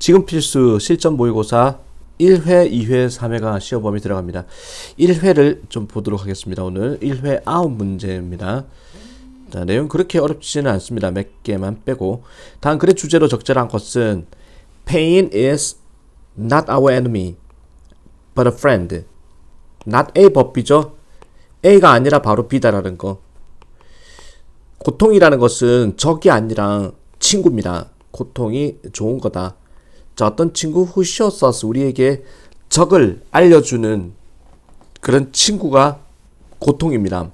지금 필수 실전 모의고사 1회, 2회, 3회가 시험 범위 들어갑니다. 1회를 좀 보도록 하겠습니다. 오늘 1회 9문제입니다. 자, 내용 그렇게 어렵지는 않습니다. 몇 개만 빼고. 다음 글의 주제로 적절한 것은 Pain is not our enemy, but a friend. not A 법비죠. A가 아니라 바로 B다라는 거. 고통이라는 것은 적이 아니라 친구입니다. 고통이 좋은 거다. 자, 어떤 친구 who shows us, 우리에게 적을 알려주는 그런 친구가 고통입니다.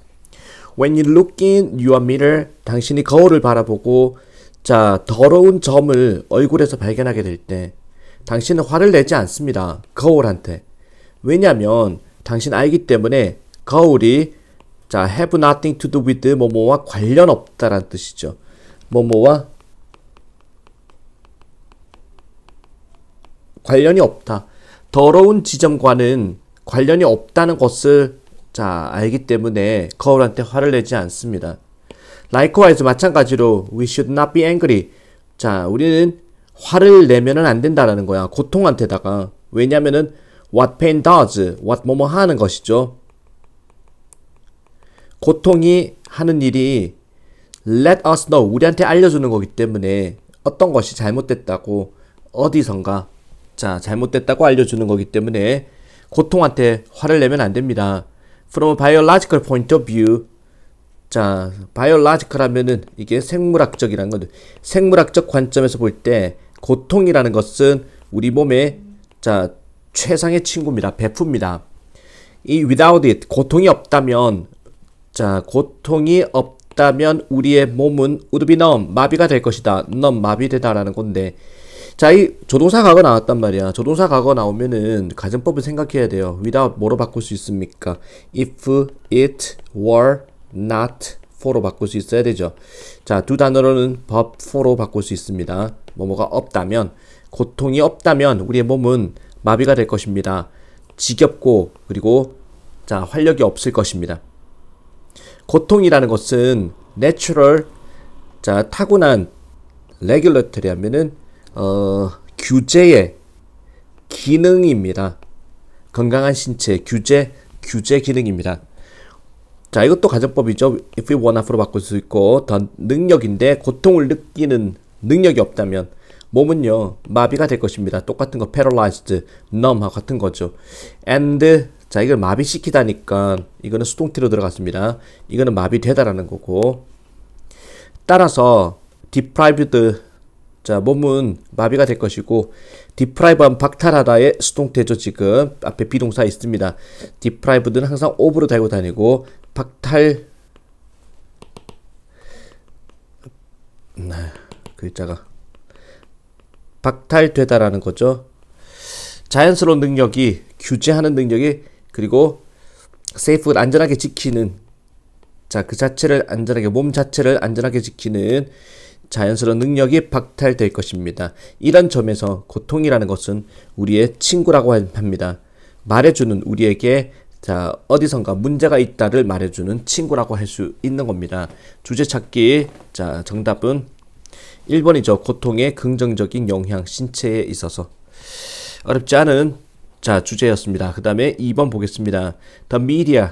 When you look in your mirror, 당신이 거울을 바라보고 자, 더러운 점을 얼굴에서 발견하게 될 때 당신은 화를 내지 않습니다. 거울한테. 왜냐하면 당신 알기 때문에 거울이 자, have nothing to do with 뭐뭐와 관련 없다라는 뜻이죠. 뭐뭐와 관련이 없다. 더러운 지점과는 관련이 없다는 것을 자, 알기 때문에 거울한테 화를 내지 않습니다. Likewise, 마찬가지로 we should not be angry. 자, 우리는 화를 내면은 안 된다라는 거야. 고통한테다가. 왜냐면은 what pain does, what 뭐뭐 하는 것이죠. 고통이 하는 일이 let us know, 우리한테 알려주는 거기 때문에 어떤 것이 잘못됐다고 어디선가 자, 잘못됐다고 알려주는 거기 때문에 고통한테 화를 내면 안 됩니다. From a biological point of view, 자, biological 하면은 이게 생물학적이라는 건데, 생물학적 관점에서 볼 때 고통이라는 것은 우리 몸의 자, 최상의 친구입니다. 베프입니다. 이 without it, 고통이 없다면, 자, 고통이 없다면 우리의 몸은 would be numb, 마비가 될 것이다. numb, 마비되다라는 건데, 자, 이 조동사 과거 나왔단 말이야. 조동사 과거 나오면은 가정법을 생각해야 돼요. without 뭐로 바꿀 수 있습니까? if it were not for로 바꿀 수 있어야 되죠. 자, 두 단어로는 but for로 바꿀 수 있습니다. 뭐뭐가 없다면, 고통이 없다면 우리의 몸은 마비가 될 것입니다. 지겹고 그리고 자, 활력이 없을 것입니다. 고통이라는 것은 natural, 자, 타고난 regulatory 하면은 규제의 기능입니다. 건강한 신체, 규제 기능입니다. 자, 이것도 가정법이죠. if we want 앞으로 바꿀 수 있고, 더 능력인데 고통을 느끼는 능력이 없다면 몸은요, 마비가 될 것입니다. 똑같은 거 paralyzed, numb하고 같은 거죠. and, 자, 이걸 마비시키다니까 이거는 수동태로 들어갔습니다. 이거는 마비되다라는 거고, 따라서 deprived, 자, 몸은 마비가 될 것이고, deprive한 박탈하다의 수동태죠. 지금 앞에 비동사 있습니다. deprived는 항상 of로 달고 다니고, 글자가 박탈되다라는 거죠. 자연스러운 능력이, 규제하는 능력이, 그리고 safe, 안전하게 지키는, 자, 그 자체를 안전하게, 몸 자체를 안전하게 지키는 자연스러운 능력이 박탈될 것입니다. 이런 점에서 고통이라는 것은 우리의 친구라고 합니다. 말해주는, 우리에게 자, 어디선가 문제가 있다를 말해주는 친구라고 할 수 있는 겁니다. 주제 찾기, 자, 정답은 1번이죠. 고통의 긍정적인 영향, 신체에 있어서. 어렵지 않은 자, 주제였습니다. 그 다음에 2번 보겠습니다. The media,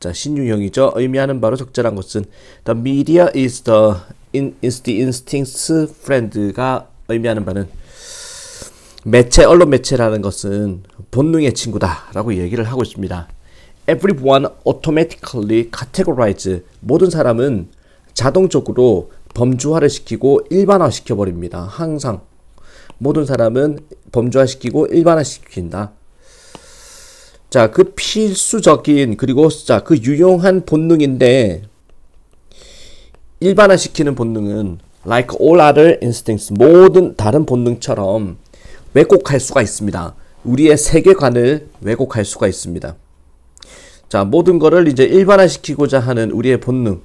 자, 신유형이죠. 의미하는 바로 적절한 것은 The media is the instinct's friend가 의미하는 바는 매체, 언론 매체라는 것은 본능의 친구다 라고 얘기를 하고 있습니다. Everyone automatically categorize, 모든 사람은 자동적으로 범주화를 시키고 일반화 시켜버립니다. 항상 모든 사람은 범주화시키고 일반화시킨다. 자, 그 필수적인, 그리고 자, 그 유용한 본능인데 일반화시키는 본능은 like all other instincts, 모든 다른 본능처럼 왜곡할 수가 있습니다. 우리의 세계관을 왜곡할 수가 있습니다. 자, 모든 거를 이제 일반화시키고자 하는 우리의 본능,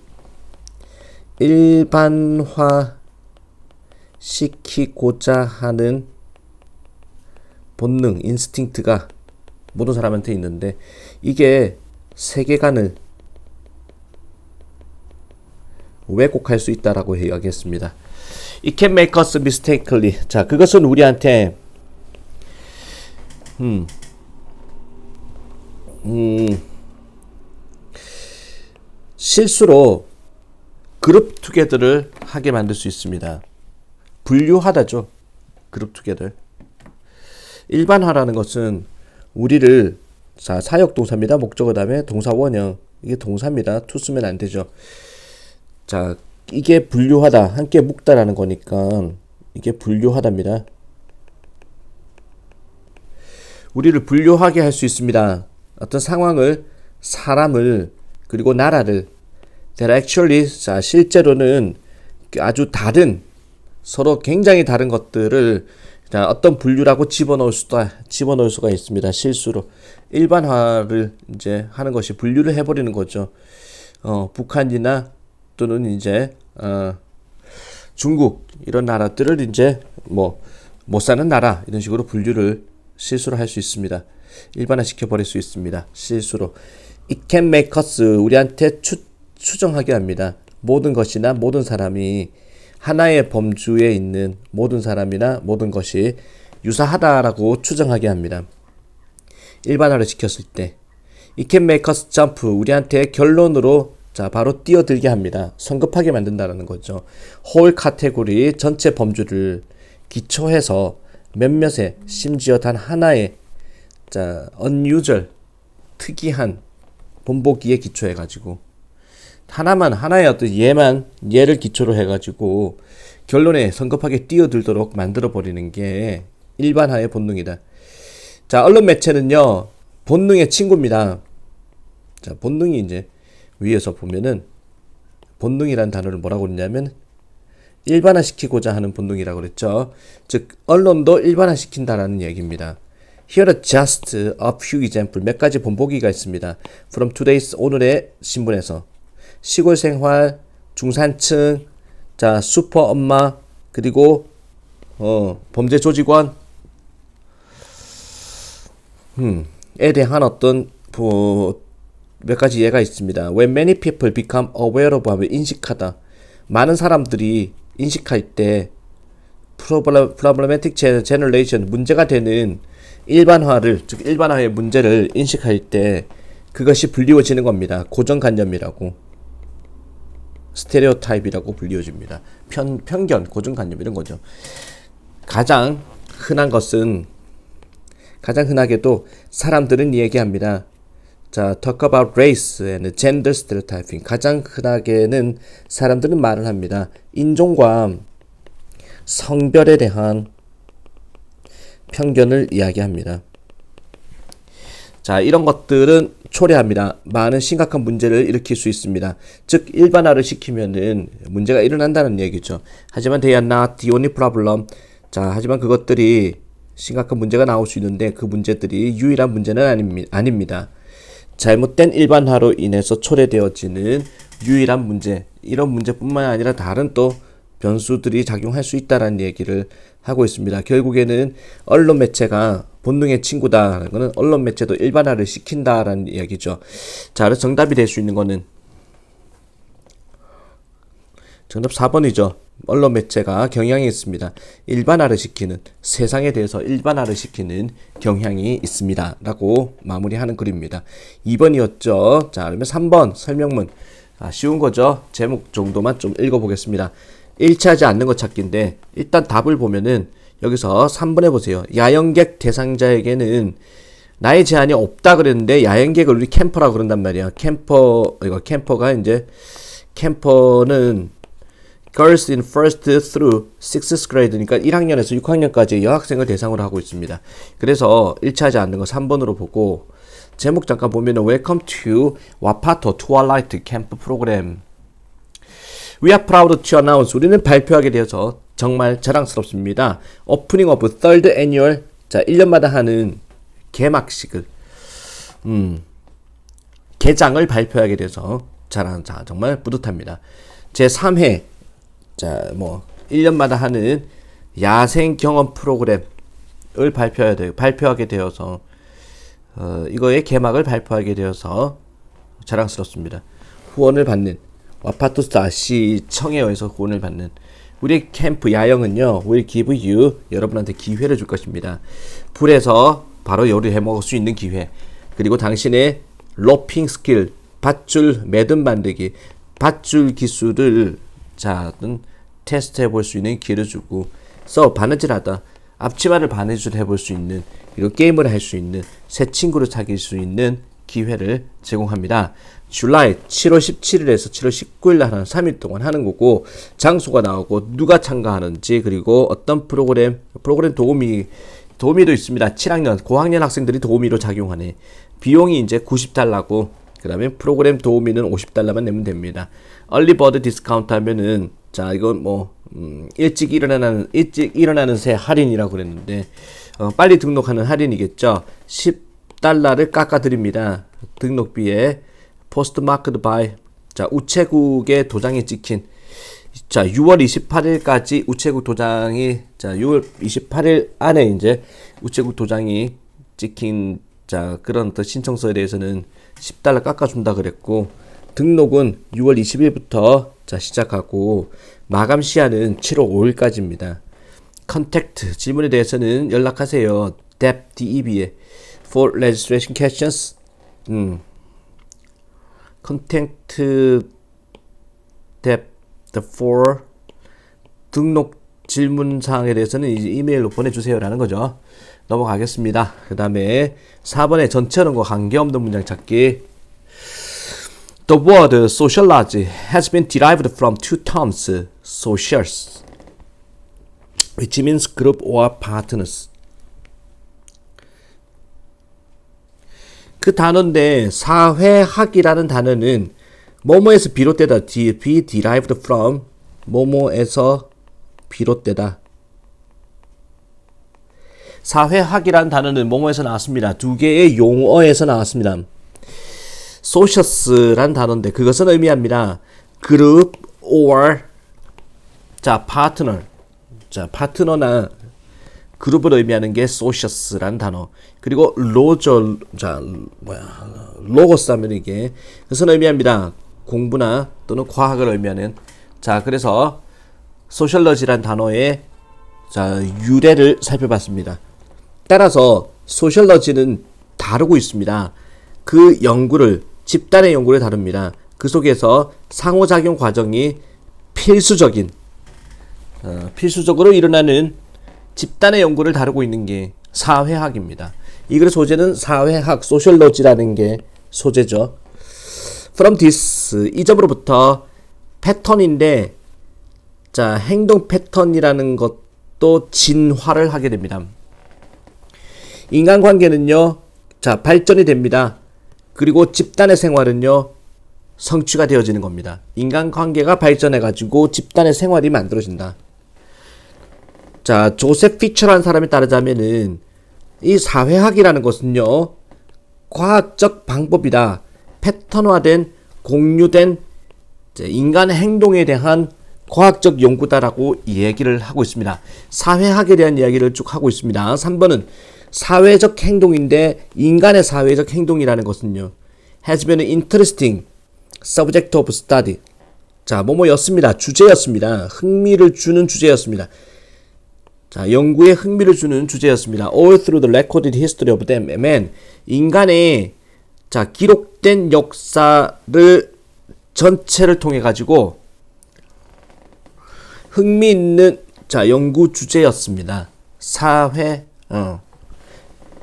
일반화시키고자 하는 본능, 인스팅트가 모든 사람한테 있는데 이게 세계관을 왜곡할 수 있다라고 이야기했습니다. It can make us mistakenly. 자, 그것은 우리한테 실수로 그룹 투게더를 하게 만들 수 있습니다. 분류하다죠. 그룹 투게더. 일반화라는 것은 우리를, 자, 사역 동사입니다. 목적어 다음에 동사 원형. 이게 동사입니다. 투 쓰면 안 되죠. 자, 이게 분류하다, 함께 묶다라는 거니까 이게 분류하답니다. 우리를 분류하게 할 수 있습니다. 어떤 상황을, 사람을, 그리고 나라를. That actually, 자, 실제로는 아주 다른, 서로 굉장히 다른 것들을, 자, 어떤 분류라고 집어넣을 수가 있습니다. 실수로. 일반화를 이제 하는 것이 분류를 해버리는 거죠. 북한이나 또는 이제, 중국, 이런 나라들을 이제 못 사는 나라, 이런 식으로 분류를 실수로 할 수 있습니다. 일반화 시켜버릴 수 있습니다. 실수로. It can make us, 우리한테 추정하게 합니다. 모든 것이나 모든 사람이 하나의 범주에 있는 모든 사람이나 모든 것이 유사하다라고 추정하게 합니다. 일반화를 시켰을 때. It can make us jump, 우리한테 결론으로, 자, 바로 뛰어들게 합니다. 성급하게 만든다는 거죠. whole category, 전체 범주를 기초해서 몇몇의, 심지어 단 하나의, 자, unusual, 특이한 본보기에 기초해가지고 하나의 어떤 예를 기초로 해가지고 결론에 성급하게 뛰어들도록 만들어버리는 게 일반화의 본능이다. 자, 언론 매체는요, 본능의 친구입니다. 자, 본능이 이제 위에서 보면은 본능이란 단어를 뭐라고 그러냐면 일반화시키고자 하는 본능이라고 그랬죠. 즉, 언론도 일반화시킨다라는 얘기입니다. Here are just a few examples. 몇 가지 본보기가 있습니다. From today's, 오늘의 신문에서. 시골 생활, 중산층, 자, 슈퍼 엄마, 그리고 범죄 조직원, 에 대한 어떤 몇 가지 예가 있습니다. When many people become aware of, 하면 인식하다. 많은 사람들이 인식할 때 problematic generation, 문제가 되는 일반화를, 즉 일반화의 문제를 인식할 때 그것이 불리워지는 겁니다. 고정관념이라고, 스테레오타입이라고 불리워집니다. 편견, 고정관념 이런 거죠. 가장 흔한 것은, 가장 흔하게도 사람들은 얘기합니다. 자, talk about race and gender stereotyping. 가장 흔하게는 사람들은 말을 합니다. 인종과 성별에 대한 편견을 이야기합니다. 자, 이런 것들은 초래합니다. 많은 심각한 문제를 일으킬 수 있습니다. 즉, 일반화를 시키면은 문제가 일어난다는 얘기죠. 하지만 they are not the only problem. 자, 하지만 그것들이 심각한 문제가 나올 수 있는데 그 문제들이 유일한 문제는 아닙니다. 잘못된 일반화로 인해서 초래되어지는 유일한 문제, 이런 문제뿐만 아니라 다른 또 변수들이 작용할 수 있다는 얘기를 하고 있습니다. 결국에는 언론 매체가 본능의 친구다라는 것은 언론 매체도 일반화를 시킨다라는 얘기죠. 자, 그래서 정답이 될 수 있는 거는 정답 4번이죠. 언론 매체가 경향이 있습니다. 일반화를 시키는, 세상에 대해서 일반화를 시키는 경향이 있습니다. 라고 마무리하는 글입니다. 2번이었죠. 자, 그러면 3번 설명문. 쉬운 거죠. 제목 정도만 좀 읽어보겠습니다. 일치하지 않는 것 찾기인데, 일단 답을 보면은 여기서 3번에 보세요. 야영객 대상자에게는 나의 제한이 없다 그랬는데 야영객을 우리 캠퍼라고 그런단 말이야. 캠퍼가 이제, 캠퍼는 girls in first through 6th grade, 그러니까 1학년에서 6학년까지 여학생을 대상으로 하고 있습니다. 그래서 일치하지 않는 거 3번으로 보고, 제목 잠깐 보면은 Welcome to 와파토 Twilight Camp Program. We are proud to announce, 우리는 발표하게 되어서 정말 자랑스럽습니다. Opening of third annual, 자, 1년마다 하는 개막식을, 개장을 발표하게 돼서 정말 뿌듯합니다. 제3회, 자, 1년마다 하는 야생 경험 프로그램을 발표하게 되어서, 이거의 개막을 발표하게 되어서 자랑스럽습니다. 후원을 받는, 와파토스시 청에 의해서 후원을 받는 우리의 캠프 야영은요, will give you, 여러분한테 기회를 줄 것입니다. 불에서 바로 요리해 먹을 수 있는 기회. 그리고 당신의 로핑 스킬, 밧줄 매듭 만들기, 밧줄 기술을 테스트해 볼 수 있는 기회를 주고, 바느질하다 앞치마를 바느질 해볼 수 있는, 그리고 게임을 할 수 있는, 새 친구를 사귈 수 있는 기회를 제공합니다. 줄라이 7월 17일에서 7월 19일 한 3일 동안 하는 거고, 장소가 나오고 누가 참가하는지, 그리고 어떤 프로그램 도우미도 있습니다. 7학년 고학년 학생들이 도우미로 작용하네. 비용이 이제 90달러고, 그 다음에 프로그램 도우미는 50달러만 내면 됩니다. 얼리버드 디스카운트 하면은, 이건 일찍 일어나는 새 할인이라고 그랬는데, 빨리 등록하는 할인이겠죠. 10달러를 깎아드립니다. 등록비에. 포스트 마크드 바이. 우체국에 도장이 찍힌. 6월 28일까지 우체국 도장이, 6월 28일 안에 이제 우체국 도장이 찍힌, 그런 신청서에 대해서는 10달러 깎아준다 그랬고, 등록은 6월 20일부터 시작하고, 마감 시한은 7월 5일까지입니다. 컨택트 질문에 대해서는 연락하세요. DEB에 for registration questions. 컨택트 for 등록 질문 사항에 대해서는 이제 이메일로 보내주세요 라는 거죠. 넘어가겠습니다. 그 다음에 4번에 전체 언어과 관계없는 문장 찾기. The word sociology has been derived from two terms, socials, which means group or partners. 그 단어인데, 사회학이라는 단어는 뭐뭐에서 비롯되다, be derived from, 뭐뭐에서 비롯되다. 사회학이라는 단어는 뭐뭐에서 나왔습니다. 두 개의 용어에서 나왔습니다. socials란 단어인데, 그것은 의미합니다. 그룹 or partner. 파트너나 그룹을 의미하는 게 socials란 단어. 그리고 로고스 하면 이게, 그것은 의미합니다. 공부나 또는 과학을 의미하는. 그래서 sociology란 단어의 유래를 살펴봤습니다. 따라서 sociology는 다루고 있습니다. 그 연구를, 집단의 연구를 다룹니다. 그 속에서 상호작용 과정이 필수적으로 일어나는 집단의 연구를 다루고 있는 게 사회학입니다. 이 글의 소재는 사회학, 소셜로지라는 게 소재죠. From this, 이 점으로부터 패턴인데, 행동 패턴이라는 것도 진화를 하게 됩니다. 인간관계는요, 발전이 됩니다. 그리고 집단의 생활은요, 성취가 되어지는 겁니다. 인간관계가 발전해가지고 집단의 생활이 만들어진다. 조셉 피처라는 사람에 따르자면은, 이 사회학이라는 것은요, 과학적 방법이다. 패턴화된, 공유된 인간의 행동에 대한 과학적 연구다라고 얘기를 하고 있습니다. 사회학에 대한 이야기를 쭉 하고 있습니다. 3번은 사회적 행동인데, 인간의 사회적 행동이라는 것은요, has been an interesting subject of study. 뭐뭐였습니다. 주제였습니다. 흥미를 주는 주제였습니다. 연구에 흥미를 주는 주제였습니다. All through the recorded history of them, man. 인간의 기록된 역사를 전체를 통해 가지고 흥미있는 연구 주제였습니다.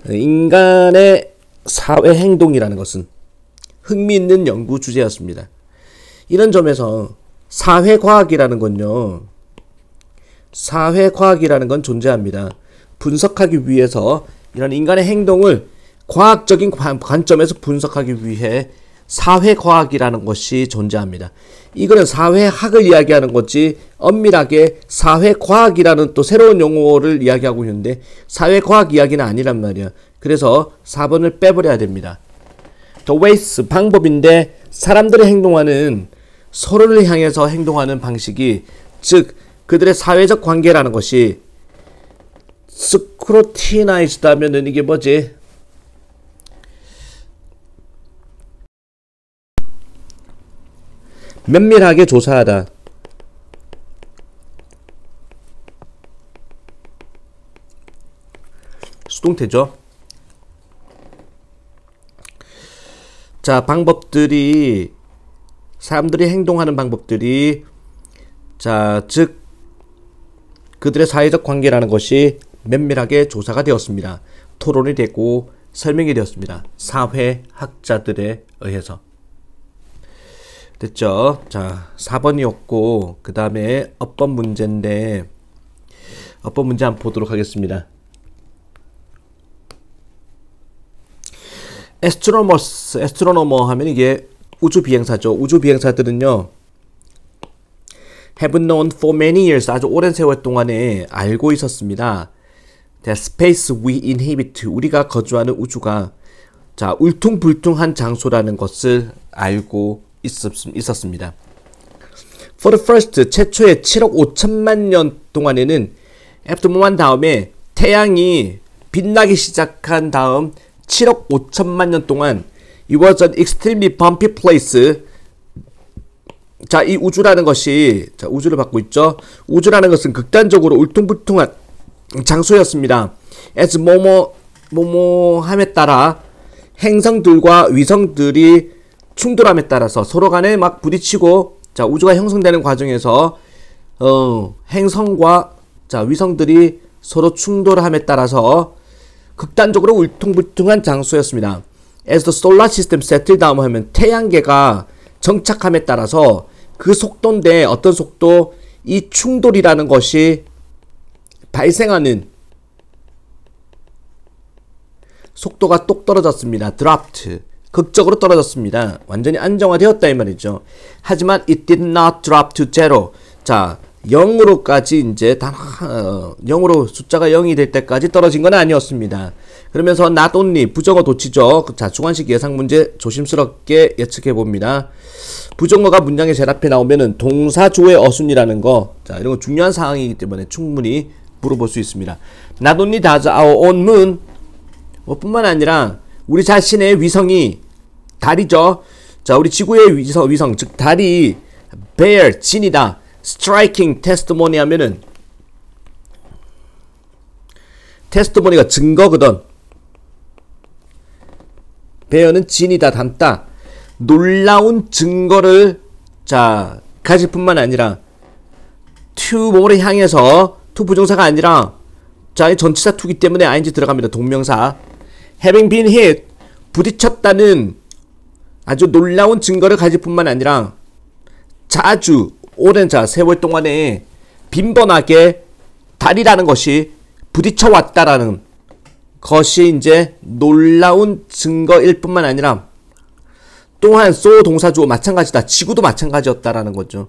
인간의 사회 행동이라는 것은 흥미있는 연구 주제였습니다. 이런 점에서 사회과학이라는 건 존재합니다. 분석하기 위해서, 이런 인간의 행동을 과학적인 관점에서 분석하기 위해 사회과학이라는 것이 존재합니다. 이거는 사회학을 이야기하는 거지, 엄밀하게 사회과학이라는 또 새로운 용어를 이야기하고 있는데, 사회과학 이야기는 아니란 말이야. 그래서 4번을 빼버려야 됩니다. The ways, 방법인데, 사람들의 행동하는, 서로를 향해서 행동하는 방식이, 즉 그들의 사회적 관계라는 것이 스크루티나이즈드 하면은 이게 뭐지? 면밀하게 조사하다. 수동태죠. 자, 방법들이, 사람들이 행동하는 방법들이, 자, 즉, 그들의 사회적 관계라는 것이 면밀하게 조사가 되었습니다. 토론이 되고 설명이 되었습니다. 사회학자들에 의해서. 됐죠? 자, 4번이었고, 그 다음에 어법 문제인데, 어법 문제 한번 보도록 하겠습니다. 에스트로너머 하면 이게 우주 비행사죠. 우주 비행사들은요, have known for many years, 아주 오랜 세월 동안에 알고 있었습니다. The space we inhabit, 우리가 거주하는 우주가, 자, 울퉁불퉁한 장소라는 것을 알고 있었습니다. For the first, 최초의 7억 5천만 년 동안에는 after moment 다음에 태양이 빛나기 시작한 다음 7억 5천만 년 동안 it was an extremely bumpy place. 자, 이 우주라는 것이, 자, 우주를 받고 있죠. 우주라는 것은 극단적으로 울퉁불퉁한 장소였습니다. as 뭐뭐함에 따라 행성들과 위성들이 충돌함에 따라서 서로 간에 막 부딪히고, 자, 우주가 형성되는 과정에서 행성과, 자, 위성들이 서로 충돌함에 따라서 극단적으로 울퉁불퉁한 장소였습니다. as the solar system settled down 하면 태양계가 정착함에 따라서 그 속도인데, 어떤 속도? 이 충돌이라는 것이 발생하는 속도가 똑 떨어졌습니다. dropped. 극적으로 떨어졌습니다. 완전히 안정화되었다 이 말이죠. 하지만 it did not drop to zero. 자, 0으로까지 이제 0으로 숫자가 0이 될 때까지 떨어진 건 아니었습니다. 그러면서 not only 부정어 도치죠. 자, 주관식 예상 문제 조심스럽게 예측해 봅니다. 부정어가 문장의 제일 앞에 나오면은 동사조의 어순이라는 거, 자, 이런 거 중요한 사항이기 때문에 충분히 물어볼 수 있습니다. Not only does our own moon, 뿐만 아니라 우리 자신의 위성이, 달이죠. 자, 우리 지구의 위성, 즉 달이 bear, 진이다. striking testimony 하면은 testimony가 증거거든. bear는 진이다, 담다. 놀라운 증거를, 자, 가질 뿐만 아니라 to 뭐를 향해서, to 부정사가 아니라, 자, 전치사 to기 때문에 ing 들어갑니다. 동명사. having been hit, 부딪혔다는 아주 놀라운 증거를 가질 뿐만 아니라 자주 오랜, 자, 세월 동안에 빈번하게 달이라는 것이 부딪혀 왔다라는 것이 이제 놀라운 증거일 뿐만 아니라 또한 so 동사주어 마찬가지다. 지구도 마찬가지였다라는 거죠.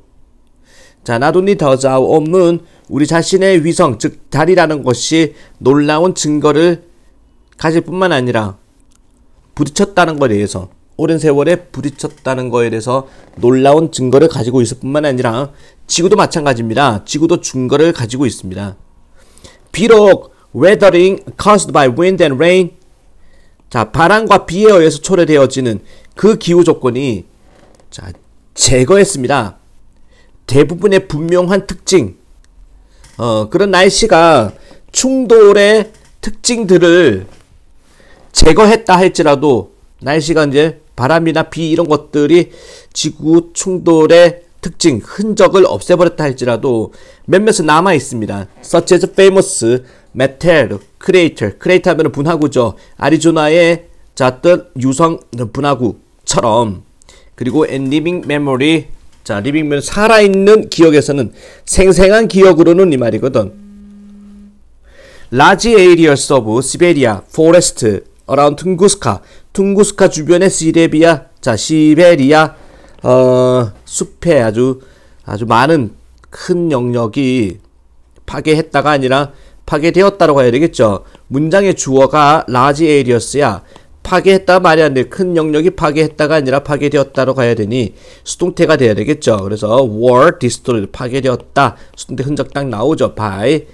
자, not only does our own moon, 우리 자신의 위성, 즉 달이라는 것이 놀라운 증거를 가질 뿐만 아니라 부딪혔다는 것에 대해서, 오랜 세월에 부딪혔다는 것에 대해서 놀라운 증거를 가지고 있을 뿐만 아니라 지구도 마찬가지입니다. 지구도 증거를 가지고 있습니다. 비록 weathering caused by wind and rain, 자, 바람과 비에 의해서 초래되어지는 그 기후 조건이, 자, 제거했습니다. 대부분의 분명한 특징, 그런 날씨가 충돌의 특징들을 제거했다 할지라도, 날씨가 이제 바람이나 비 이런 것들이 지구 충돌의 특징, 흔적을 없애버렸다 할지라도 몇몇은 남아 있습니다. Such as famous meteor crater. crater 하면 분화구죠. 아리조나의 잣던 유성 분화구처럼. 그리고 and living memory. 자, living memory, 살아있는 기억에서는, 생생한 기억으로는 이 말이거든. Large areas of Siberia forest around 퉁구스카. 퉁구스카 주변의 시베리아, 자, 시베리아 숲에 아주 많은 큰 영역이 파괴했다가 아니라 파괴되었다고 해야 되겠죠. 문장의 주어가 large areas야. 파괴했다 말이 안 돼. 큰 영역이 파괴했다가 아니라 파괴되었다로 가야 되니 수동태가 돼야 되겠죠. 그래서 were destroyed, 파괴되었다. 수동태 흔적 딱 나오죠. by.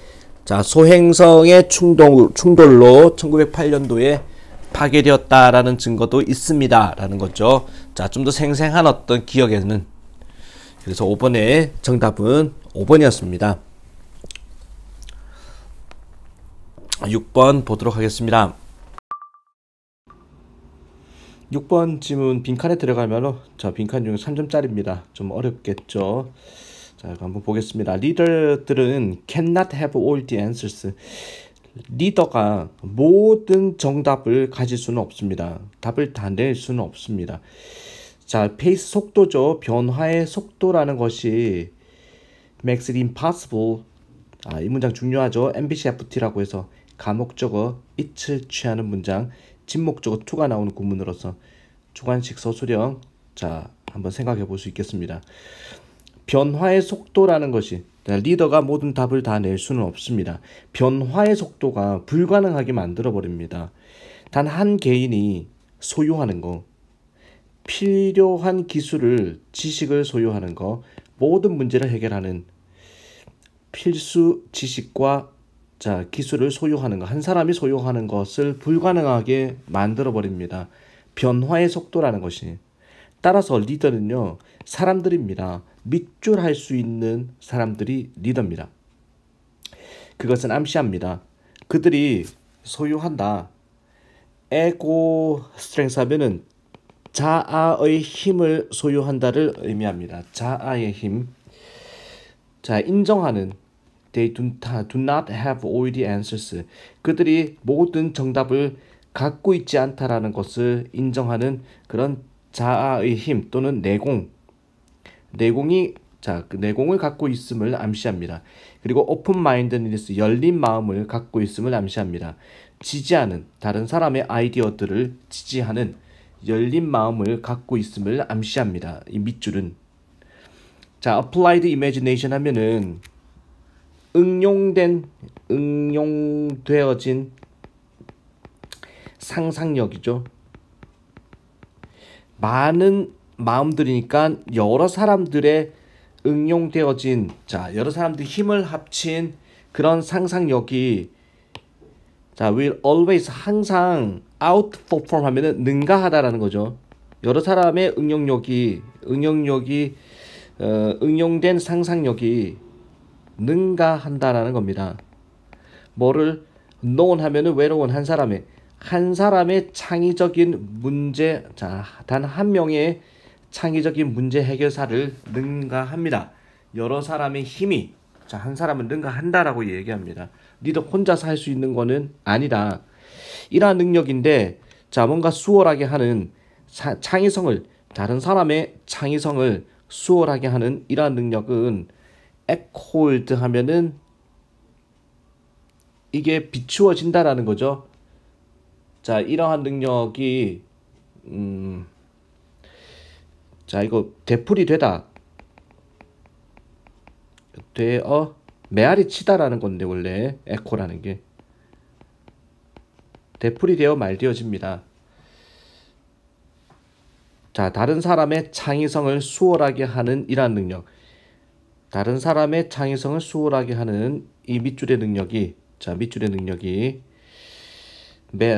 자, 소행성의 충돌로 1908년도에 파괴되었다라는 증거도 있습니다. 라는 거죠. 자, 좀 더 생생한 어떤 기억에는. 그래서 5번의 정답은 5번이었습니다. 6번 보도록 하겠습니다. 6번 질문 빈칸에 들어가면 자, 빈칸 중에 3점짜리입니다. 좀 어렵겠죠. 자, 한번 보겠습니다. 리더들은 cannot have all the answers. 리더가 모든 정답을 가질 수는 없습니다. 답을 다 낼 수는 없습니다. 자, 페이스 속도죠. 변화의 속도라는 것이 makes it impossible. 이 문장 중요하죠. MBCFT라고 해서 가목적어 it을 취하는 문장, 진목적어 to가 나오는 구문으로서 주관식 서술형. 자, 한번 생각해 볼 수 있겠습니다. 변화의 속도라는 것이 리더가 모든 답을 다 낼 수는 없습니다. 변화의 속도가 불가능하게 만들어 버립니다. 단 한 개인이 소유하는 거, 필요한 기술을, 지식을 소유하는 거, 모든 문제를 해결하는 필수 지식과 기술을 소유하는 것, 한 사람이 소유하는 것을 불가능하게 만들어 버립니다. 변화의 속도라는 것이. 따라서 리더는요, 사람들입니다. 밑줄 할 수 있는 사람들이 리더입니다. 그것은 암시합니다. 그들이 소유한다. 에고 스트렝스 하면은 자아의 힘을 소유한다를 의미합니다. 자아의 힘. 자, 인정하는 they do not have all the answers. 그들이 모든 정답을 갖고 있지 않다라는 것을 인정하는 그런 자아의 힘 또는 내공이 그 내공을 갖고 있음을 암시합니다. 그리고 open mindedness, 열린 마음을 갖고 있음을 암시합니다. 지지하는, 다른 사람의 아이디어들을 지지하는 열린 마음을 갖고 있음을 암시합니다. 이 밑줄은. 자, applied imagination 하면은 응용되어진 상상력이죠. 많은 마음들이니까 여러 사람들의 응용되어진, 여러 사람들이 힘을 합친 그런 상상력이 will always, 항상 outperform 하면은 능가하다라는 거죠. 여러 사람의 응용된 상상력이 능가한다라는 겁니다. 뭐를 known 하면은 외로운 한 사람의 창의적인 문제, 단 한 명의 창의적인 문제 해결사를 능가합니다. 여러 사람의 힘이 한 사람을 능가한다라고 얘기합니다. 리더 혼자서 할 수 있는 거는 아니다. 이러한 능력인데, 뭔가 수월하게 하는 창의성을, 다른 사람의 창의성을 수월하게 하는 이러한 능력은 echoed 하면은 이게 비추어진다라는 거죠. 이러한 능력이 이거 되풀이 되다, 메아리 치다라는 건데, 원래 에코라는 게 되풀이 되어 말되어집니다. 다른 사람의 창의성을 수월하게 하는 이러한 능력, 다른 사람의 창의성을 수월하게 하는 이 밑줄의 능력이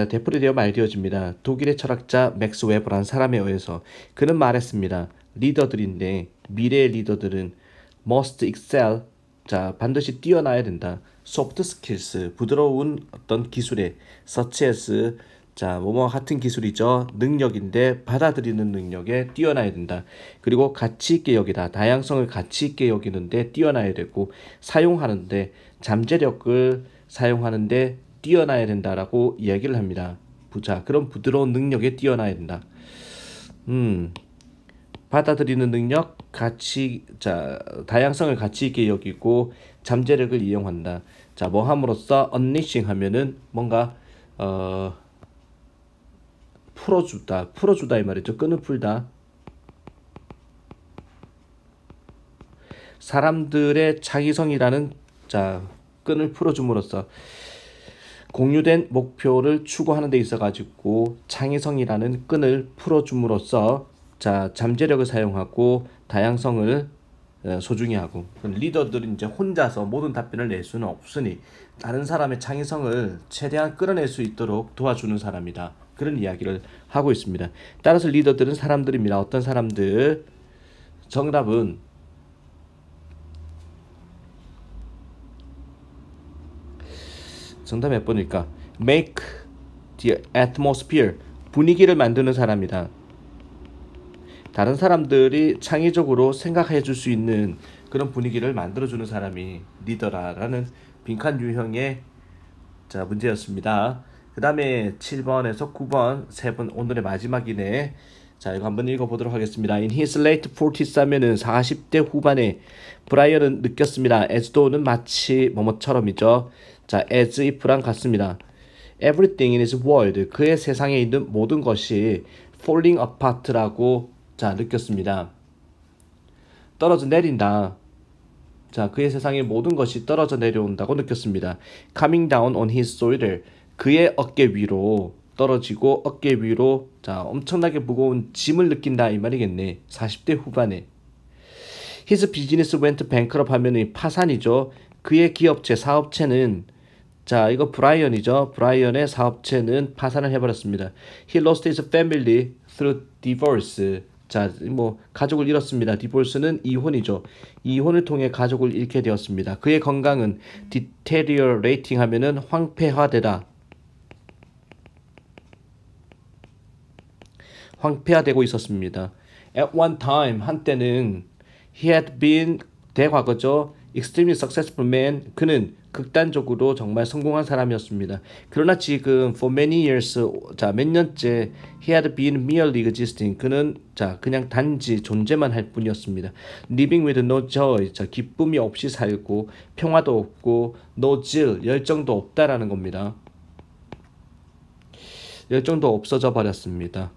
되풀이 되어 말되어집니다. 독일의 철학자 맥스 웨버라는 사람에 의해서 그는 말했습니다. 리더들인데, 미래의 리더들은 must excel, 반드시 뛰어나야 된다. soft skills, 부드러운 어떤 기술에, such as, 같은 기술이죠. 능력인데 받아들이는 능력에 뛰어나야 된다. 그리고 가치 있게 여기다. 다양성을 가치 있게 여기는데 뛰어나야 되고, 사용하는데, 잠재력을 사용하는데 뛰어나야 된다라고 이야기를 합니다. 그런 부드러운 능력에 뛰어나야 된다. 받아들이는 능력, 다양성을 가치 있게 여기고 잠재력을 이용한다. 뭐 함으로써 unleashing 하면은 뭔가 풀어주다 이 말이죠. 끈을 풀다. 사람들의 창의성이라는 끈을 풀어줌으로써 공유된 목표를 추구하는 데 있어 가지고 창의성이라는 끈을 풀어줌으로써 잠재력을 사용하고 다양성을 소중히 하고. 리더들은 이제 혼자서 모든 답변을 낼 수는 없으니 다른 사람의 창의성을 최대한 끌어낼 수 있도록 도와주는 사람이다. 그런 이야기를 하고 있습니다. 따라서 리더들은 사람들입니다. 어떤 사람들? 정답은 정답 몇 번일까? Make the atmosphere, 분위기를 만드는 사람이다. 다른 사람들이 창의적으로 생각해 줄 수 있는 그런 분위기를 만들어주는 사람이 리더라라는 빈칸 유형의 자 문제였습니다. 그 다음에 7번에서 9번 세 번 오늘의 마지막이네. 자 이거 한번 읽어보도록 하겠습니다. In his late 40s 하면은 40대 후반에 브라이언은 느꼈습니다. as though는 마치 뭐뭐처럼이죠. 자 as if랑 같습니다. Everything in his world 그의 세상에 있는 모든 것이 falling apart라고 자 느꼈습니다. 떨어져 내린다. 자 그의 세상의 모든 것이 떨어져 내려온다고 느꼈습니다. Coming down on his shoulder 그의 어깨 위로 떨어지고 어깨 위로 자 엄청나게 무거운 짐을 느낀다 이 말이겠네. 40대 후반에 His business went bankrupt 하면은 파산이죠. 그의 기업체 사업체는 자 이거 브라이언이죠. 브라이언의 사업체는 파산을 해버렸습니다. He lost his family through divorce. 자 뭐 가족을 잃었습니다. 디볼스는 이혼이죠. 이혼을 통해 가족을 잃게 되었습니다. 그의 건강은 deteriorating 하면은 황폐화되다. 황폐화되고 있었습니다. At one time 한때는 he had been 대과거죠. extremely successful man 그는 극단적으로 정말 성공한 사람이었습니다. 그러나 지금 for many years 자 몇 년째 he had been merely existing 그는 자 그냥 단지 존재만 할 뿐이었습니다. living with no joy 자 기쁨이 없이 살고 평화도 없고 no zeal 열정도 없다라는 겁니다. 열정도 없어져 버렸습니다.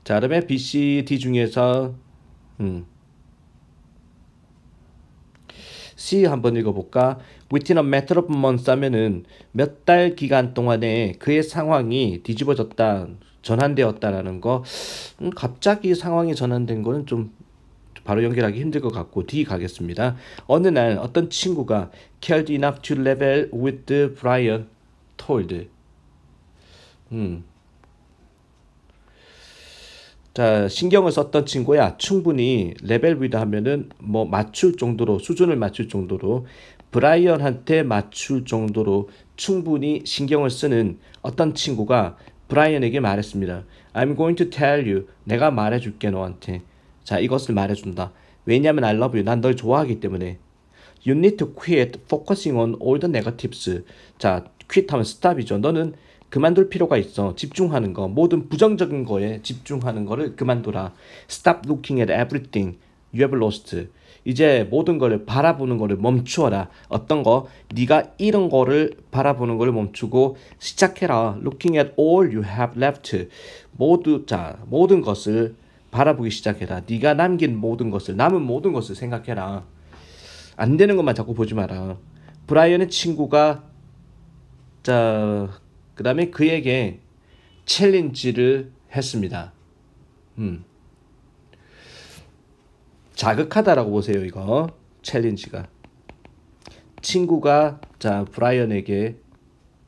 자 그다음에 B, C, D 중에서 C 한번 읽어볼까? Within a matter of months 하면은 몇 달 기간 동안에 그의 상황이 뒤집어졌다, 전환되었다라는 거. 갑자기 상황이 전환된 거는 좀 바로 연결하기 힘들 것 같고 D 가겠습니다. 어느 날 어떤 친구가 cared enough to level with Brian told. 자 신경을 썼던 친구야 충분히 레벨 위드 하면은 뭐 맞출 정도로 수준을 맞출 정도로 브라이언한테 맞출 정도로 충분히 신경을 쓰는 어떤 친구가 브라이언에게 말했습니다. I'm going to tell you 내가 말해줄게 너한테. 자 이것을 말해준다. 왜냐하면 I love you 난 널 좋아하기 때문에. You need to quit focusing on all the negatives. 자 quit 하면 stop이죠. 너는 그만둘 필요가 있어. 집중하는 거. 모든 부정적인 거에 집중하는 거를 그만둬라. Stop looking at everything you have lost. 이제 모든 거를 바라보는 거를 멈추어라. 어떤 거? 네가 잃은 거를 바라보는 거를 멈추고 시작해라. Looking at all you have left. 모든 것을 바라보기 시작해라. 네가 남긴 모든 것을, 남은 모든 것을 생각해라. 안 되는 것만 자꾸 보지 마라. 브라이언의 친구가 그 다음에 그에게 챌린지를 했습니다. 자극하다라고 보세요. 이거 챌린지가 친구가 브라이언에게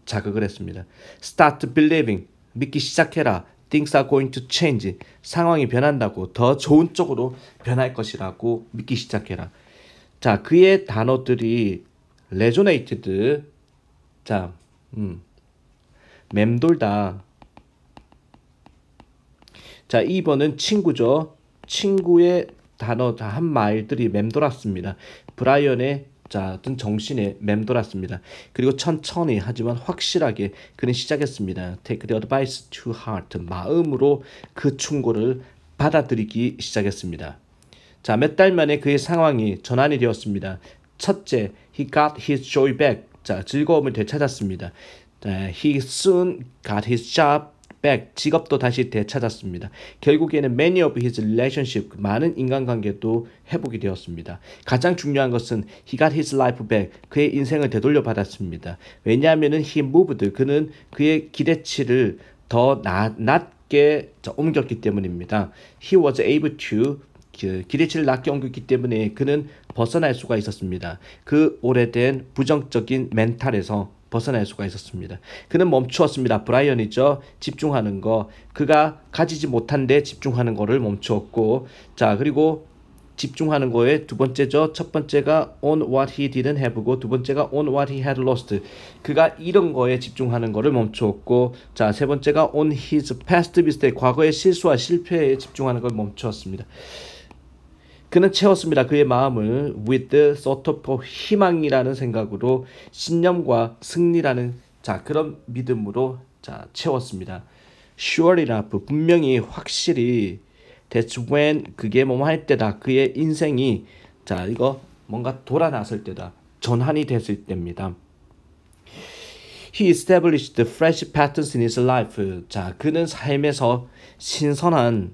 자극을 했습니다. Start believing 믿기 시작해라. Things are going to change 상황이 변한다고 더 좋은 쪽으로 변할 것이라고 믿기 시작해라. 자 그의 단어들이 resonated 맴돌다. 자 2번은 친구죠. 친구의 단어 한 말들이 맴돌았습니다. 브라이언의 어떤 정신에 맴돌았습니다. 그리고 천천히 하지만 확실하게 그는 시작했습니다. Take the advice to heart. 마음으로 그 충고를 받아들이기 시작했습니다. 자, 몇 달 만에 그의 상황이 전환이 되었습니다. 첫째, he got his joy back. 자, 즐거움을 되찾았습니다. He soon got his job back. 직업도 다시 되찾았습니다. 결국에는 many of his relationship, 많은 인간관계도 회복이 되었습니다. 가장 중요한 것은 he got his life back. 그의 인생을 되돌려 받았습니다. 왜냐하면은 he moved. 그는 그의 기대치를 더 낮게 옮겼기 때문입니다. He was able to 기대치를 낮게 옮겼기 때문에 그는 벗어날 수가 있었습니다. 그 오래된 부정적인 멘탈에서 벗어날 수가 있었습니다. 그는 멈추었습니다. 브라이언이죠. 집중하는 거. 그가 가지지 못한 데 집중하는 거를 멈추었고 자 그리고 집중하는 거에 두 번째죠. 첫 번째가 on what he didn't have고 두 번째가 on what he had lost. 그가 잃은 거에 집중하는 거를 멈추었고, 자, 세 번째가 on his past mistake, 과거의 실수와 실패에 집중하는 걸 멈추었습니다. 그는 채웠습니다. 그의 마음을 with the thought of 희망이라는 생각으로, 신념과 승리라는, 자, 그런 믿음으로, 자, 채웠습니다. Sure enough, 분명히 확실히, that's when, 그게 뭐뭐 할 때다. 그의 인생이, 자, 이거 뭔가 돌아났을 때다. 전환이 됐을 때입니다. He established fresh patterns in his life. 자, 그는 삶에서 신선한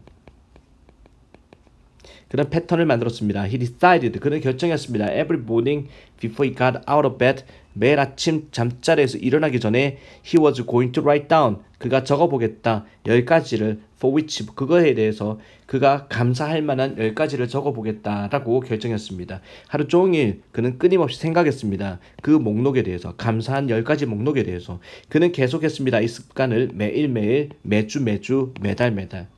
그런 패턴을 만들었습니다. He decided, 그는 결정했습니다. Every morning before he got out of bed, 매일 아침 잠자리에서 일어나기 전에 he was going to write down, 그가 적어보겠다. 10가지를 for which, 그거에 대해서 그가 감사할 만한 10가지를 적어보겠다라고 결정했습니다. 하루 종일 그는 끊임없이 생각했습니다. 그 목록에 대해서, 감사한 10가지 목록에 대해서. 그는 계속했습니다. 이 습관을 매일매일, 매주, 매달.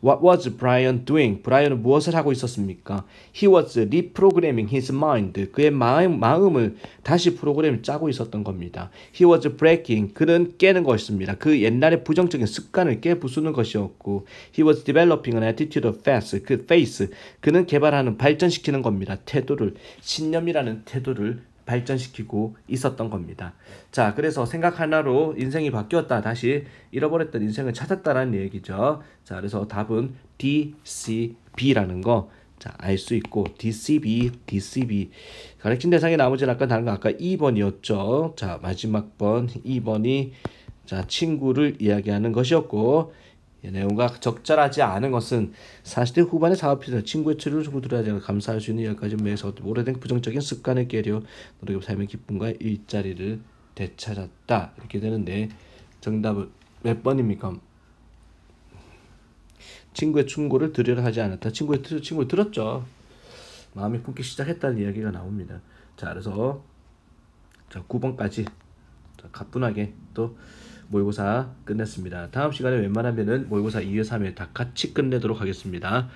What was Brian doing? 브라이언은 무엇을 하고 있었습니까? He was reprogramming his mind. 그의 마음을 다시 프로그램을 짜고 있었던 겁니다. He was breaking. 그는 깨는 것이었습니다. 그 옛날의 부정적인 습관을 깨부수는 것이었고, He was developing an attitude of faith. 그는 개발하는, 발전시키는 겁니다. 태도를, 신념이라는 태도를 발전시키고 있었던 겁니다. 자, 그래서 생각 하나로 인생이 바뀌었다. 다시 잃어버렸던 인생을 찾았다라는 얘기죠. 자, 그래서 답은 DCB라는 거, 자, 알 수 있고, DCB. 가르친 대상의 나머지는 아까 다른 거, 아까 2번이었죠. 자, 마지막 번 2번이, 자, 친구를 이야기하는 것이었고, 내용과 적절하지 않은 것은 40대 후반의 사업에서 친구의 치료를 주고 들어야 되고, 감사할 수 있는 10가지 매에서 오래된 부정적인 습관을 깨려 노력의 삶의 기쁨과 일자리를 되찾았다. 이렇게 되는데, 정답은 몇 번입니까? 친구의 충고를 들으려 하지 않았다. 친구를 들었죠. 마음이 품기 시작했다는 이야기가 나옵니다. 자, 그래서 자, 9번까지 자, 가뿐하게 또 모의고사 끝냈습니다. 다음 시간에 웬만하면은 모의고사 2회, 3회 다 같이 끝내도록 하겠습니다.